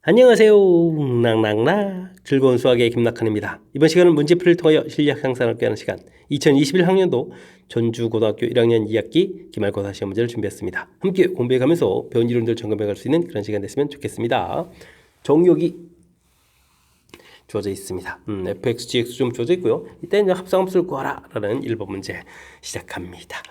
안녕하세요. 낭낭락 즐거운 수학의 김낙한입니다. 이번 시간은 문제풀이를 통하여 실력 향상을 꾀하는 시간 2021학년도 전주고등학교 1학년 2학기 기말고사 시험 문제를 준비했습니다. 함께 공부해가면서 배운 이론들 점검해갈 수 있는 그런 시간 됐으면 좋겠습니다. 정욕이 주어져 있습니다. fx, gx 좀 주어져 있고요. 이때 이제 합성함수를 구하라 라는 1번 문제 시작합니다.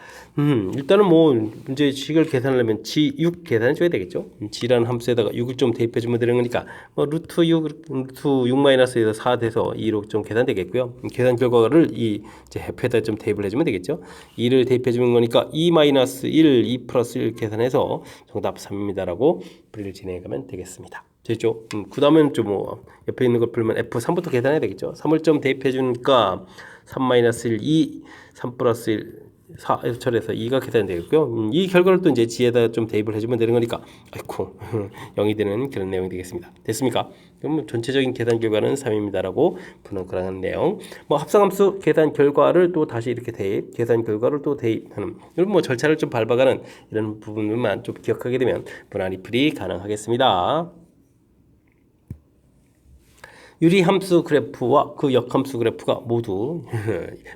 일단은 뭐 문제식을 계산하려면 g6 계산해 줘야 되겠죠. g라는 함수에다가 6을 좀 대입해 주면 되는 거니까 뭐 루트 6 마이너스에서 4 돼서 2로 좀 계산되겠고요. 계산 결과를 이 이제 f에다 좀 대입을 해주면 되겠죠. 2를 대입해 주는 거니까 2 마이너스 1, 2 플러스 1 계산해서 정답 3입니다라고 풀이를 진행해 가면 되겠습니다. 됐죠? 그 다음엔 좀 뭐 옆에 있는 걸 풀면 F3부터 계산해야 되겠죠? 3을 좀 대입해 주니까 3-1, 2, 3 플러스 1, 4 처리해서 2가 계산이 되겠고요. 이 결과를 또 이제 G에다 좀 대입을 해주면 되는 거니까 아이고 0이 되는 그런 내용이 되겠습니다. 됐습니까? 그럼 전체적인 계산 결과는 3입니다라고 푸는 그런 내용. 뭐 합성함수 계산 결과를 또 다시 이렇게 대입, 계산 결과를 또 대입하는 이런 뭐 절차를 좀 밟아가는 이런 부분만 좀 기억하게 되면 무난히 풀이 가능하겠습니다. 유리함수 그래프와 그 역함수 그래프가 모두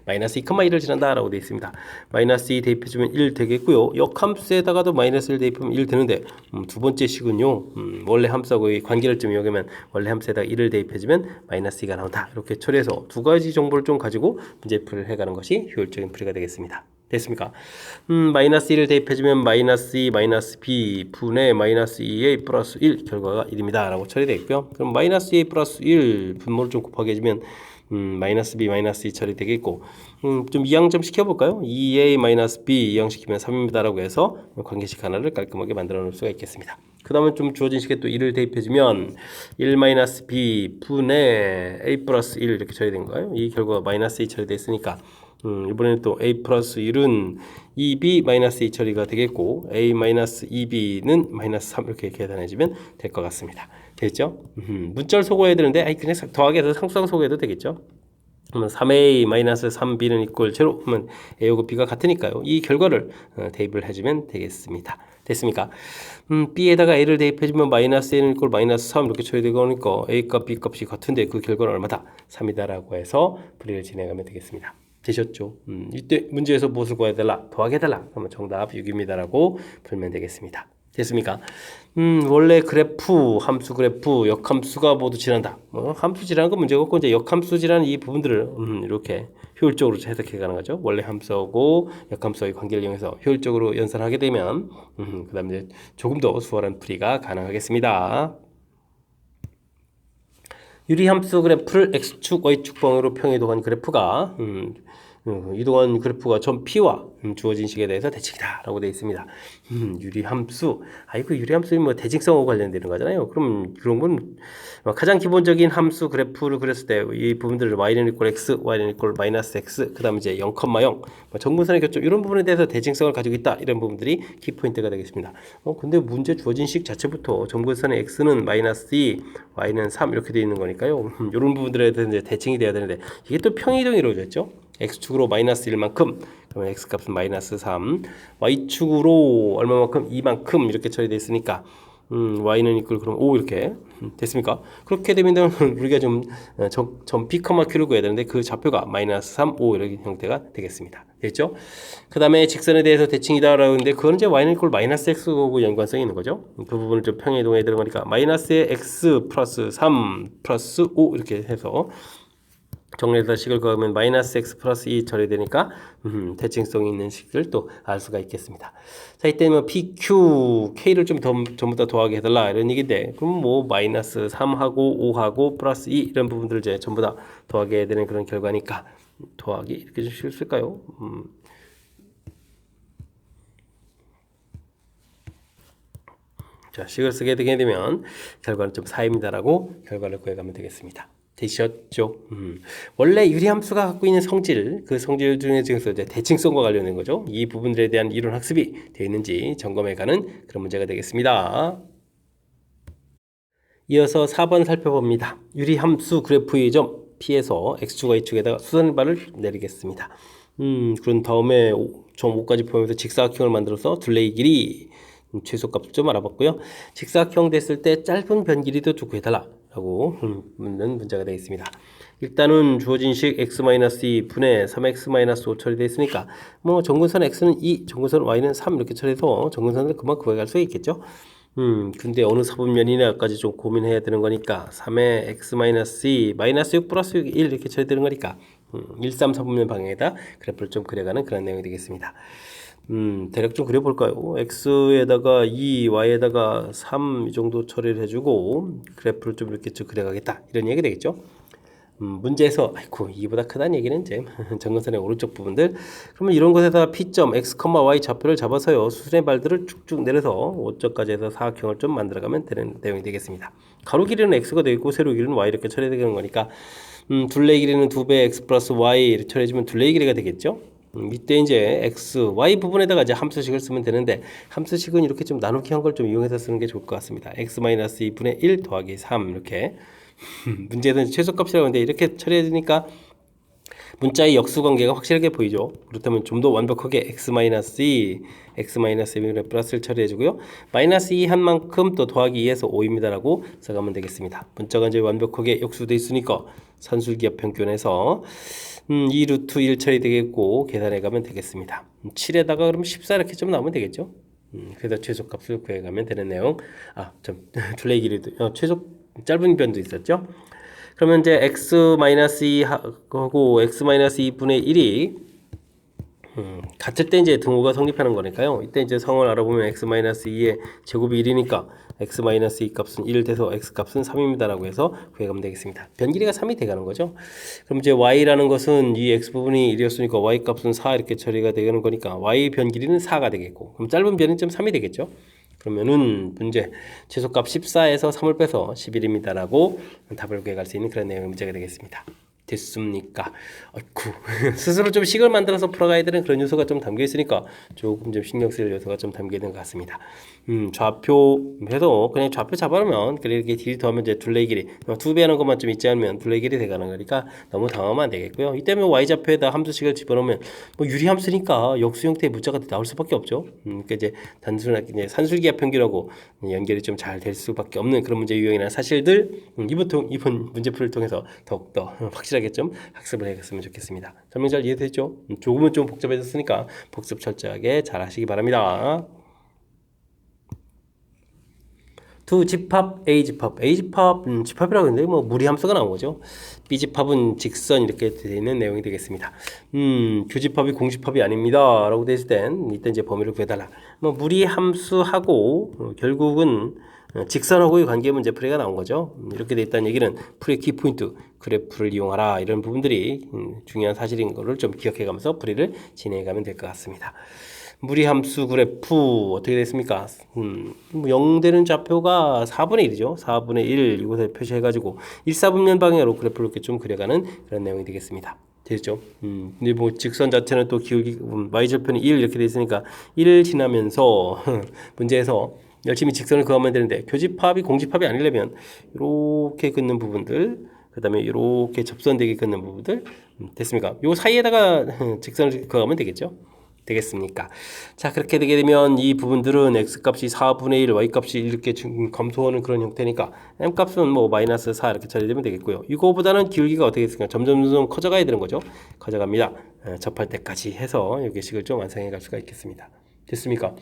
마이너스 2,1을 지난다라고 되어 있습니다. 마이너스 2 대입해주면 1 되겠고요. 역함수에다가도 마이너스 1 대입하면 1 되는데 두 번째 식은요. 원래 함수하고의 관계를 좀 이용하면 원래 함수에다가 1을 대입해주면 마이너스 2가 나온다. 이렇게 처리해서 두 가지 정보를 좀 가지고 문제풀이를 해가는 것이 효율적인 풀이가 되겠습니다. 됐습니까? 마이너스 1을 대입해주면 마이너스 2, 마이너스 b 분의 마이너스 2a 플러스 1 결과가 1입니다. 라고 처리되어 있고요. 그럼 마이너스 2a 플러스 1 분모를 좀 곱하게 해주면 마이너스 b, 마이너스 2 처리되겠고 좀 이항 좀 시켜볼까요? 2a 마이너스 b 이항시키면 3입니다. 라고 해서 관계식 하나를 깔끔하게 만들어 놓을 수가 있겠습니다. 그 다음에 좀 주어진 식에 또 1을 대입해주면 1 마이너스 b 분의 a 플러스 1 이렇게 처리된 거예요. 이 결과가 마이너스 2 처리되어 있으니까 이번에는 또 a 플러스 1은 2b 마이너스 2 처리가 되겠고 a 마이너스 2b는 마이너스 3 이렇게 계산해주면 될 것 같습니다. 됐죠? 문자를 소거해야 되는데 그냥 더하기 해서 상수항 소거해도 되겠죠? 그러면 3a 마이너스 3b는 이꼴 0 하면 a하고 b가 같으니까요. 이 결과를 대입을 해주면 되겠습니다. 됐습니까? b에다가 a를 대입해주면 마이너스 a는 이꼴 마이너스 3 이렇게 처리되고 하니까 a값 b값이 같은데 그 결과는 얼마다? 3이다라고 해서 풀이를 진행하면 되겠습니다. 되셨죠? 이때 문제에서 무엇을 구해야 되라? 더하게해달라. 그러면 정답 6입니다라고 풀면 되겠습니다. 됐습니까? 원래 그래프, 함수 그래프, 역함수가 모두 지난다. 함수 지나는 건 문제가 없고 이제 역함수 지나는 이 부분들을 이렇게 효율적으로 해석해 가는 거죠. 원래 함수하고 역함수의 관계를 이용해서 효율적으로 연산하게 되면 그 다음에 조금 더 수월한 풀이가 가능하겠습니다. 유리함수 그래프를 x축, y축 방향으로 평이동한 그래프가 이동한 그래프가 전 P와 주어진 식에 대해서 대칭이다 라고 되어 있습니다. 유리함수 유리함수는 뭐 대칭성하고 관련되는 거잖아요. 그럼 그런 건 가장 기본적인 함수 그래프를 그렸을 때 이 부분들을 y는 이꼴 x, y는 이꼴 마이너스 x 그 다음에 이제 0,0 정분선의 교점 이런 부분에 대해서 대칭성을 가지고 있다 이런 부분들이 키포인트가 되겠습니다. 근데 문제 주어진 식 자체부터 정분선의 x는 마이너스 2, y는 3 이렇게 되어 있는 거니까요. 이런 부분들에 대해서 이제 대칭이 돼야 되는데 이게 또 평이동이 이루어졌죠. x축으로 마이너스 1만큼 그러면 x값은 마이너스 3 y축으로 얼마만큼 2만큼 이렇게 처리되어 있으니까 y는 이끌 그럼 5 이렇게 됐습니까? 그렇게 되면 우리가 좀 점 p, q를 구해야 되는데 그 좌표가 마이너스 3, 5 이런 형태가 되겠습니다. 됐죠? 그 다음에 직선에 대해서 대칭이다 라고 하는데 그건 이제 y는 이끌 마이너스 x하고 연관성이 있는 거죠. 그 부분을 좀 평행이동에 들어가니까 마이너스의 x 플러스 3 플러스 5 이렇게 해서 정리해서 식을 구하면 마이너스 x 플러스 2 처리되니까 대칭성이 있는 식을 또 알 수가 있겠습니다. 자, 이때는 pq, k를 좀 전부 다 더하게 해달라 이런 얘기인데 그럼 뭐 마이너스 3하고 5하고 플러스 2 이런 부분들을 이제 전부 다 더하게 해야 되는 그런 결과니까 더하기 이렇게 좀 쉽을까요? 자, 식을 쓰게 되게 되면 결과는 좀 4입니다라고 결과를 구해가면 되겠습니다. 되셨죠? 원래 유리함수가 갖고 있는 성질, 그 성질 중에서 이제 대칭성과 관련된 거죠. 이 부분들에 대한 이론 학습이 되어 있는지 점검해가는 그런 문제가 되겠습니다. 이어서 4번 살펴봅니다. 유리함수 그래프의 점 P에서 X축과 Y축에다가 수선발을 내리겠습니다. 그런 다음에 점 5까지 포함해서 직사각형을 만들어서 둘레의 길이 최소값을 좀 알아봤고요. 직사각형 됐을 때 짧은 변 길이도 좀 구해달라 라고 묻는 문제가 되겠습니다. 일단은 주어진 식 x-2 분의 3x-5 처리되어 있으니까 뭐 정근선 x는 2, 정근선 y는 3 이렇게 처리해서 정근선을 그만 구해갈 수 있겠죠. 근데 어느 사분면이냐까지 좀 고민해야 되는 거니까 3의 x-2 마이너스 6 플러스 6 1 이렇게 처리되는 거니까 1, 3, 4분면 방향에다 그래프를 좀 그려가는 그런 내용이 되겠습니다. 대략 좀 그려볼까요? x에다가 2, y에다가 3 이 정도 처리를 해주고 그래프를 좀 이렇게 좀 그려가겠다 이런 얘기 되겠죠. 문제에서 아이고 이보다 크다는 얘기는 이제 정근선의 오른쪽 부분들. 그러면 이런 것에다 P점 x, y 좌표를 잡아서요 수순의 발들을 쭉쭉 내려서 5점까지 해서 사각형을 좀 만들어가면 되는 내용이 되겠습니다. 가로 길이는 x가 되고 세로 길이는 y 이렇게 처리되는 거니까 둘레 길이는 2배 x 플러스 y 이렇게 처리해주면 둘레 길이가 되겠죠. 이때 이제 x, y 부분에다가 이제 함수식을 쓰면 되는데 함수식은 이렇게 좀 나누기 한 걸 좀 이용해서 쓰는 게 좋을 것 같습니다. x-2분의 1 더하기 3 이렇게 문제는 최소값이라고 하는데 이렇게 처리해주니까 문자의 역수관계가 확실하게 보이죠. 그렇다면 좀 더 완벽하게 x-2, x-2분의 플러스를 처리해주고요. 마이너스 2 한 만큼 또 더하기 2에서 5입니다라고 써가면 되겠습니다. 문자가 이제 완벽하게 역수되어 있으니까 산술기압 평균에서 2 루트 1 처리되겠고 계산해가면 되겠습니다. 7에다가 그럼 14 이렇게 좀 나오면 되겠죠. 그래서 최소값을 구해가면 되는 내용. 둘레 길이도 최소 짧은 변도 있었죠. 그러면 이제 x-2하고 x-2분의 1이 같을 때 이제 등호가 성립하는 거니까요. 이때 이제 성을 알아보면 x-2의 제곱이 1이니까 x-2 값은 1 돼서 x 값은 3입니다라고 해서 구해가면 되겠습니다. 변 길이가 3이 돼가는 거죠. 그럼 이제 y라는 것은 이 x 부분이 1이었으니까 y 값은 4 이렇게 처리가 되는 거니까 y 변 길이는 4가 되겠고 그럼 짧은 변은 좀 3이 되겠죠. 그러면은 문제 최소값 14에서 3을 빼서 11입니다라고 답을 구해갈 수 있는 그런 내용의 문제가 되겠습니다. 됐습니까? 아이쿠 스스로 좀 식을 만들어서 풀어가야 되는 그런 요소가 좀 담겨 있으니까 조금 좀 신경 쓸 요소가 좀 담겨 있는 것 같습니다. 좌표 해서 그냥 좌표 잡아놓으면 이렇게 길이 더하면 이제 둘레 길이 2배 하는 것만 좀 있지 않으면 둘레 길이 돼가는 거니까 너무 당하면 안 되겠고요. 이때면 y 좌표에다 함수식을 집어넣으면 뭐 유리 함수니까 역수 형태의 문자가 나올 수밖에 없죠. 그러니까 이제 단순하게 이제 산술기압 평균하고 연결이 좀 잘 될 수밖에 없는 그런 문제 유형이나 사실들 이번 문제풀이를 통해서 더욱더 확실하게 좀 학습을 해갔으면 좋겠습니다. 설명 잘 이해됐죠? 조금은 좀 복잡해졌으니까 복습 철저하게 잘 하시기 바랍니다. 두 집합, A 집합, A 집합, 집합이라고 했는데 뭐 무리함수가 나온 거죠. B 집합은 직선 이렇게 되어 있는 내용이 되겠습니다. 교집합이 공집합이 아닙니다라고 되어 있을 땐 이때 이제 범위를 구해달라. 뭐 무리함수하고 결국은 직선하고의 관계 문제 풀이가 나온 거죠. 이렇게 돼 있다는 얘기는 풀이의 키포인트 그래프를 이용하라 이런 부분들이 중요한 사실인 거를 좀 기억해가면서 풀이를 진행해가면 될 것 같습니다. 무리함수 그래프 어떻게 됐습니까? 0 되는 좌표가 4분의 1이죠. 4분의 1 이곳에 표시해가지고 1, 4분면 방향으로 그래프를 이렇게 좀 그려가는 그런 내용이 되겠습니다. 됐죠? 근데 뭐 직선 자체는 또 기울기 y절편이 1 이렇게 돼 있으니까 1을 지나면서 문제에서 열심히 직선을 그어가면 되는데 교집합이 공집합이 아니려면 이렇게 긋는 부분들 그 다음에 이렇게 접선되게 긋는 부분들 됐습니까? 요 사이에다가 직선을 그어가면 되겠죠? 되겠습니까? 자 그렇게 되게 되면 이 부분들은 x값이 4분의 1, y값이 이렇게 감소하는 그런 형태니까 m값은 뭐 마이너스 4 이렇게 처리되면 되겠고요. 이거보다는 기울기가 어떻게 됐습니까? 점점 커져가야 되는 거죠. 커져갑니다. 접할 때까지 해서 여기 식을 좀 완성해 갈 수가 있겠습니다. 됐습니까?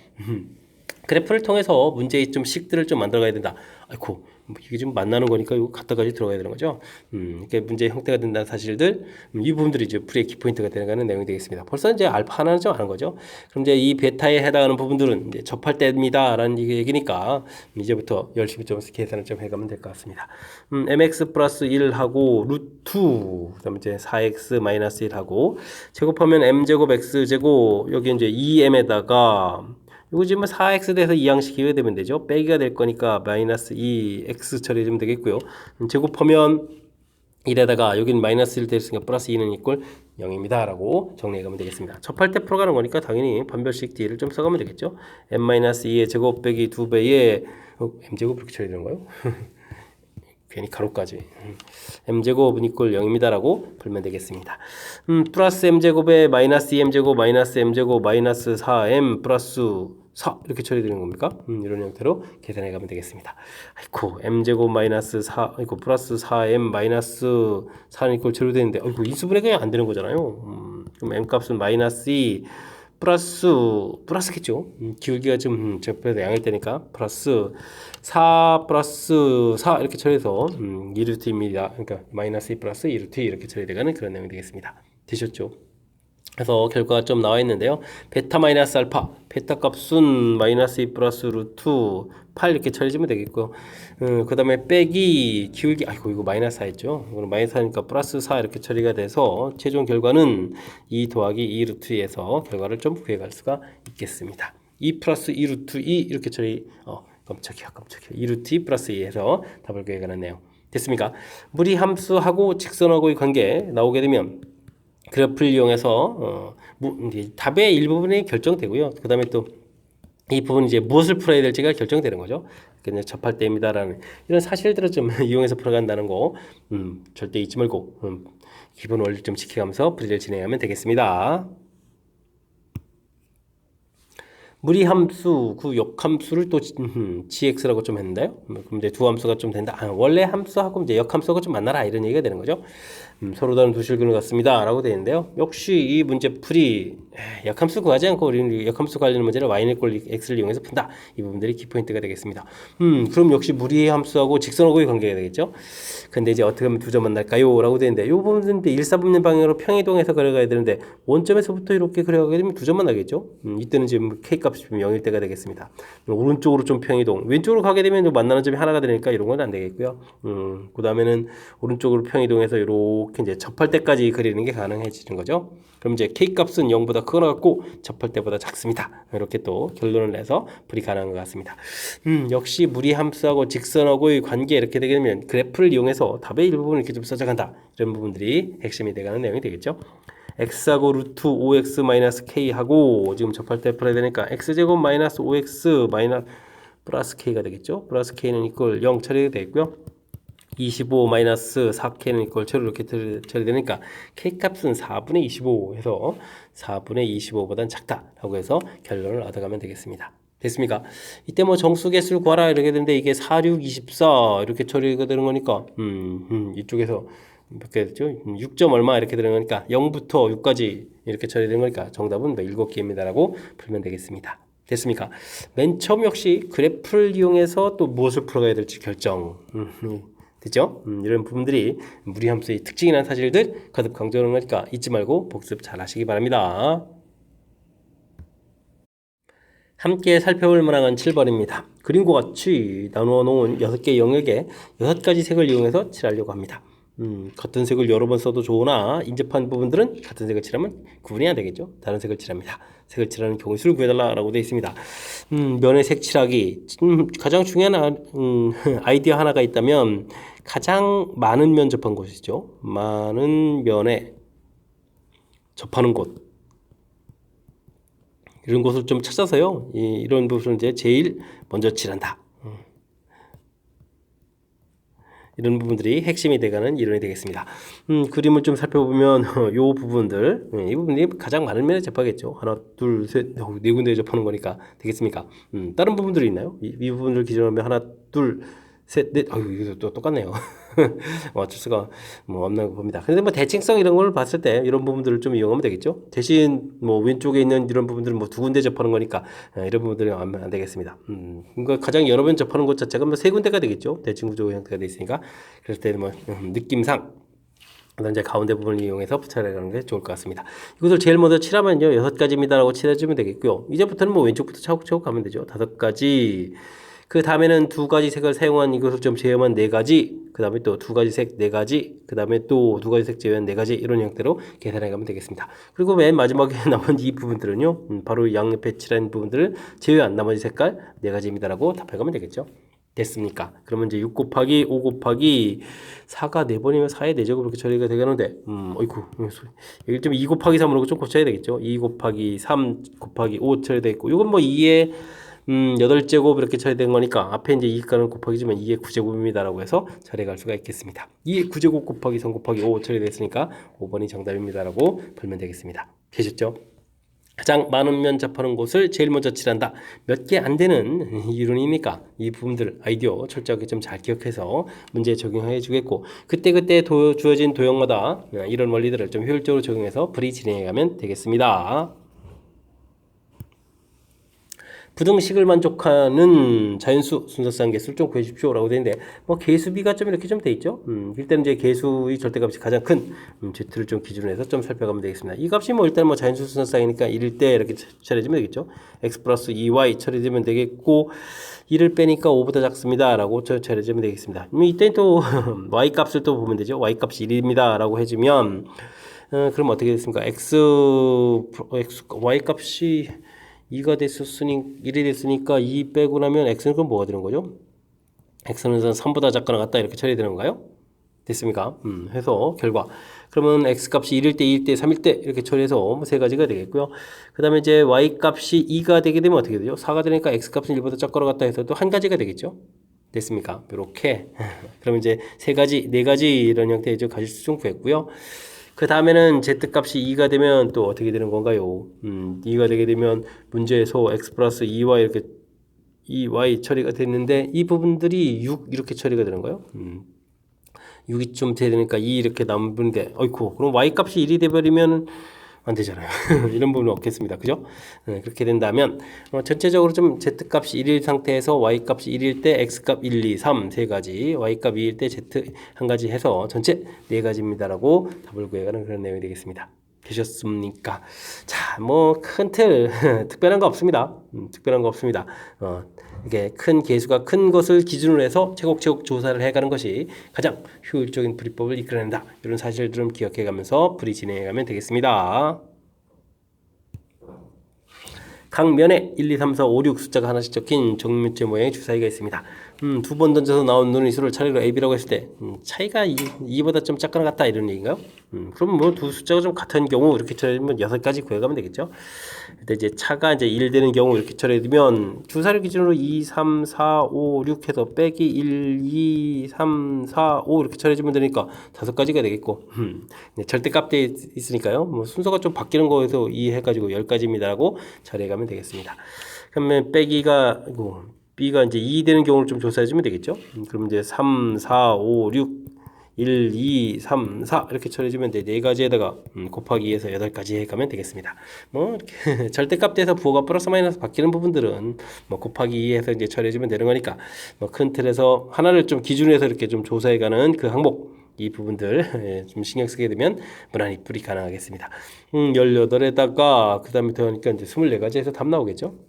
그래프를 통해서 문제의 좀 식들을 좀 만들어 가야 된다. 아이고 이게 좀 만나는 거니까 이거 갖다까지 들어가야 되는 거죠. 이렇게 문제의 형태가 된다는 사실들 이 부분들이 이제 풀이의 키포인트가 되는 내용이 되겠습니다. 벌써 이제 알파 하나는 좀 아는 거죠. 그럼 이제 이 베타에 해당하는 부분들은 이제 접할 때입니다라는 얘기니까 이제부터 열심히 좀 계산을 좀 해가면 될 것 같습니다. mx 플러스 1하고 루트 그다음에 이제 4x 마이너스 1하고 제곱하면 m제곱 x제곱 여기 이제 2m에다가 이거 지금 4x 돼서 2항식이 되면 되죠. 빼기가 될 거니까 마이너스 2x 처리해주면 되겠고요. 제곱하면 1에다가 여기는 마이너스 1 되었으니까 플러스 2는 이꼴 0입니다 라고 정리해가면 되겠습니다. 접할 때 풀어가는 거니까 당연히 반별식 뒤를 좀 써가면 되겠죠. m-2의 제곱 빼기 2배의 m제곱 이렇게 처리되는 거예요? 괜히 가로까지 m제곱은 이꼴 0입니다 라고 풀면 되겠습니다. 플러스 m제곱에 마이너스 2m제곱 마이너스 m제곱 마이너스 4m 플러스 4 이렇게 처리되는 겁니까? 이런 형태로 계산해 가면 되겠습니다. 아이고 m제곱 마이너스 4 이거 플러스 4m 마이너스 4는 이걸 제로 되는데 아이고 인수분해 그냥 안 되는 거잖아요. 그럼 m 값은 마이너스 2 플러스겠죠. 기울기가 좀 접해서 양일 때니까 플러스 4 플러스 4 이렇게 처리해서 2루트입니다. 그러니까 마이너스 2 플러스 2루트 이렇게 처리되가는 그런 내용이 되겠습니다. 되셨죠? 그래서 결과가 좀 나와 있는데요. 베타 마이너스 알파, 베타 값은 마이너스 2 플러스 루트 8 이렇게 처리해주면 되겠고요. 그 다음에 빼기 기울기, 아이고 이거 마이너스 4였죠. 이거는 마이너스 4니까 플러스 4 이렇게 처리가 돼서 최종 결과는 2 더하기 2 루트 2에서 결과를 좀 구해갈 수가 있겠습니다. 2 플러스 2 루트 2 이렇게 처리, 깜짝이야. 2 루트 2 플러스 2에서 답을 구해가는 내용. 됐습니까? 무리 함수하고 직선하고의 관계 나오게 되면 그래프를 이용해서 답의 일부분이 결정되고요. 그 다음에 또 이 부분 이제 무엇을 풀어야 될지가 결정되는 거죠. 그냥 접할 때입니다라는 이런 사실들을 좀 이용해서 풀어간다는 거 절대 잊지 말고 기본 원리 좀 지켜가면서 풀이를 진행하면 되겠습니다. 무리 함수, 그 역함수를 또 gx라고 좀 했는데요. 그럼 이제 두 함수가 좀 된다. 원래 함수하고 이제 역함수가 좀 만나라 이런 얘기가 되는 거죠. 서로 다른 두 실근을 갖습니다. 라고 되어 있는데요. 역시 이 문제 풀이 역함수 구하지 않고 우리는 역함수 관련 문제를 y는 꼴 x를 이용해서 푼다. 이 부분들이 키포인트가 되겠습니다. 그럼 역시 무리 함수하고 직선하고의 관계가 되겠죠. 근데 이제 어떻게 하면 두 점 만날까요? 라고 되어 있는데 이 부분은 일사분면 방향으로 평이동해서 그려가야 되는데 원점에서부터 이렇게 그려가게 되면 두 점 만나겠죠. 이때는 지금 k 값이 0일 때가 되겠습니다. 오른쪽으로 좀 평이동, 왼쪽으로 가게 되면 만나는 점이 하나가 되니까 이런 건 안 되겠고요. 그 다음에는 오른쪽으로 평이동해서 이렇게 이제 접할 때까지 그리는 게 가능해지는 거죠. 그럼 이제 k 값은 0보다 크거나 같고 접할 때보다 작습니다. 이렇게 또 결론을 내서 풀이 가능한 것 같습니다. 역시 무리 함수하고 직선하고의 관계 이렇게 되게 되면 그래프를 이용해서 답의 일부분을 이렇게 좀 써져간다. 이런 부분들이 핵심이 되가는 내용이 되겠죠. x하고 루트 5x 마이너스 k하고 지금 접할 때 풀어야 되니까 x제곱 마이너스 5x 마이너스 플러스 k가 되겠죠. 플러스 k는 이꼴 0 처리되어 있고요. 25 마이너스 4k는 이꼴 처리 이렇게 처리되니까 k값은 4분의 25 해서 4분의 25보단 작다라고 해서 결론을 얻어가면 되겠습니다. 됐습니까? 이때 뭐 정수 개수를 구하라 이렇게 되는데 이게 4, 6, 24 이렇게 처리가 되는 거니까 이쪽에서 몇 개 됐죠? 6점 얼마 이렇게 되는 거니까 0부터 6까지 이렇게 처리되는 거니까 정답은 7개입니다라고 풀면 되겠습니다. 됐습니까? 맨 처음 역시 그래프를 이용해서 또 무엇을 풀어가야 될지 결정. 됐죠? 이런 부분들이 무리함수의 특징이라는 사실들 거듭 강조하는 거니까 잊지 말고 복습 잘 하시기 바랍니다. 함께 살펴볼 만한 7번입니다. 그림과 같이 나누어 놓은 6개의 영역에 6가지 색을 이용해서 칠하려고 합니다. 같은 색을 여러 번 써도 좋으나 인접한 부분들은 같은 색을 칠하면 구분이 안 되겠죠. 다른 색을 칠합니다. 색을 칠하는 경우 수를 구해달라고 되어 있습니다. 면의 색 칠하기 가장 중요한 아이디어 하나가 있다면 가장 많은 면 접한 곳이죠. 많은 면에 접하는 곳 이런 곳을 좀 찾아서요. 이런 부분을 이제 제일 먼저 칠한다. 이런 부분들이 핵심이 되가는 이론이 되겠습니다. 그림을 좀 살펴보면 요 부분들, 이 부분이 가장 많은 면에 접하겠죠. 하나, 둘, 셋, 네 군데에 접하는 거니까 되겠습니까? 다른 부분들이 있나요? 이 부분들 기준으로 하면 하나, 둘, 셋, 넷, 이거 또 똑같네요. 어쩔 수가 뭐 없는 겁니다. 근데 뭐 대칭성 이런 걸 봤을 때 이런 부분들을 좀 이용하면 되겠죠. 대신 뭐 왼쪽에 있는 이런 부분들은 뭐 두 군데 접하는 거니까 이런 부분들은 안 되겠습니다. 그러니까 가장 여러 번 접하는 곳 자체가 뭐 세 군데가 되겠죠. 대칭 구조 형태가 돼 있으니까. 그럴 때는 뭐 느낌상 이제 가운데 부분을 이용해서 칠해가는 게 좋을 것 같습니다. 이것을 제일 먼저 칠하면요 6가지입니다라고 칠해주면 되겠고요. 이제부터는 뭐 왼쪽부터 차곡차곡 가면 되죠. 5가지. 그 다음에는 2가지 색을 사용한 이것을 좀 제외한 4가지, 그 다음에 또 2가지 색 4가지, 그 다음에 또 2가지 색 제외한 4가지 이런 형태로 계산해 가면 되겠습니다. 그리고 맨 마지막에 남은 이 부분들은요, 바로 양옆에 칠한 부분들을 제외한 나머지 색깔 4가지입니다라고 답해 가면 되겠죠. 됐습니까? 그러면 이제 6 곱하기 5 곱하기 4가 4번이면 4의 4제곱 이렇게 처리가 되겠는데, 어이구, 여기 좀 2 곱하기 3으로 좀 고쳐야 되겠죠. 2 곱하기 3 곱하기 5 처리되어 있고, 이건 뭐 2의 8제곱 이렇게 처리된 거니까 앞에 이제 2가는 곱하기지만 2의 9제곱입니다라고 해서 처리할 수가 있겠습니다. 2의 9제곱 곱하기 3 곱하기 5 처리됐으니까 5번이 정답입니다라고 풀면 되겠습니다. 되셨죠? 가장 많은 면 접하는 곳을 제일 먼저 칠한다. 몇 개 안 되는 이론이니까 이 부분들 아이디어 철저하게 좀 잘 기억해서 문제에 적용해 주겠고 그때그때 주어진 도형마다 이런 원리들을 좀 효율적으로 적용해서 풀이 진행해 가면 되겠습니다. 부등식을 만족하는 자연수 순서상 개수를 좀 구해주십시오라고 되는데 뭐 개수비가 좀 이렇게 좀 돼 있죠. 일단 이제 개수의 절대값이 가장 큰 z를 좀 기준으로 해서 좀 살펴가면 되겠습니다. 이 값이 뭐 일단 뭐 자연수 순서상이니까 1일 때 이렇게 처리해주면 되겠죠. x 플러스 2y 처리되면 되겠고 1을 빼니까 5보다 작습니다라고 처리해주면 되겠습니다. 이때 또 y 값을 또 보면 되죠. y 값이 1입니다라고 해주면 그럼 어떻게 됐습니까? y 값이 2가 됐었으니 1이 됐으니까 2 빼고 나면 x는 그럼 뭐가 되는 거죠? x는 3보다 작거나 같다 이렇게 처리되는 건가요? 됐습니까? 해서 결과 그러면 x 값이 1일 때, 2일 때, 3일 때 이렇게 처리해서 세 가지가 되겠고요. 그 다음에 이제 y 값이 2가 되게 되면 어떻게 되죠? 4가 되니까 x 값은 1보다 작거나 같다 해서 또 한 가지가 되겠죠? 됐습니까? 이렇게 그러면 이제 세 가지, 네 가지 이런 형태의 가지수 좀 구했고요. 그 다음에는 z값이 2가 되면 또 어떻게 되는 건가요? 2가 되게 되면 문제에서 x 플러스 2y 이렇게 2y 처리가 됐는데 이 부분들이 6 이렇게 처리가 되는 거예요. 6이 좀 돼야 되니까 2 이렇게 남는데 어이쿠 그럼 y 값이 1이 돼버리면 안 되잖아요. 이런 부분은 없겠습니다. 그죠? 그렇게 된다면 전체적으로 좀 z값이 1일 상태에서 y값이 1일 때 x값 1, 2, 3 세 가지 y값 2일 때 z 한 가지 해서 전체 네 가지입니다라고 답을 구해가는 그런 내용이 되겠습니다. 되셨습니까? 자, 뭐 큰 틀 특별한 거 없습니다. 특별한 거 없습니다. 이게 큰 개수가 큰 것을 기준으로 해서 차곡차곡 조사를 해가는 것이 가장 효율적인 풀이법을 이끌어낸다. 이런 사실들을 기억해가면서 풀이 진행해가면 되겠습니다. 각 면에 1, 2, 3, 4, 5, 6 숫자가 하나씩 적힌 정육면체 모양의 주사위가 있습니다. 두 번 던져서 나온 눈의 수를 차례로 AB라고 했을 때 차이가 2보다 좀 작거나 같다 이런 얘기인가요? 그럼 뭐 두 숫자가 좀 같은 경우 이렇게 처리하면 6가지 구해가면 되겠죠. 근데 이제 차가 이제 1 되는 경우 이렇게 처리되면 주사위 기준으로 2, 3, 4, 5, 6 해서 빼기 1, 2, 3, 4, 5 이렇게 처리해주면 되니까 5가지가 되겠고 절대값대 있으니까요. 뭐 순서가 좀 바뀌는 거에서 이해가지고 10가지입니다라고 처리해가면 되겠습니다. 그러면 빼기가 B가 이제 2 되는 경우를 좀 조사해주면 되겠죠. 그럼 이제 3, 4, 5, 6, 1, 2, 3, 4 이렇게 처리해주면 돼. 네 가지에다가 곱하기 2에서 8가지 해가면 되겠습니다. 뭐 이렇게 절대값대에서 부호가 플러스 마이너스 바뀌는 부분들은 뭐 곱하기 2에서 이제 처리해주면 되는 거니까 뭐 큰 틀에서 하나를 좀 기준으로 해서 이렇게 좀 조사해가는 그 항목 이 부분들 좀 신경 쓰게 되면 무난히 풀이 가능하겠습니다. 18에다가 그 다음에 더하니까 이제 24가지에서 답 나오겠죠.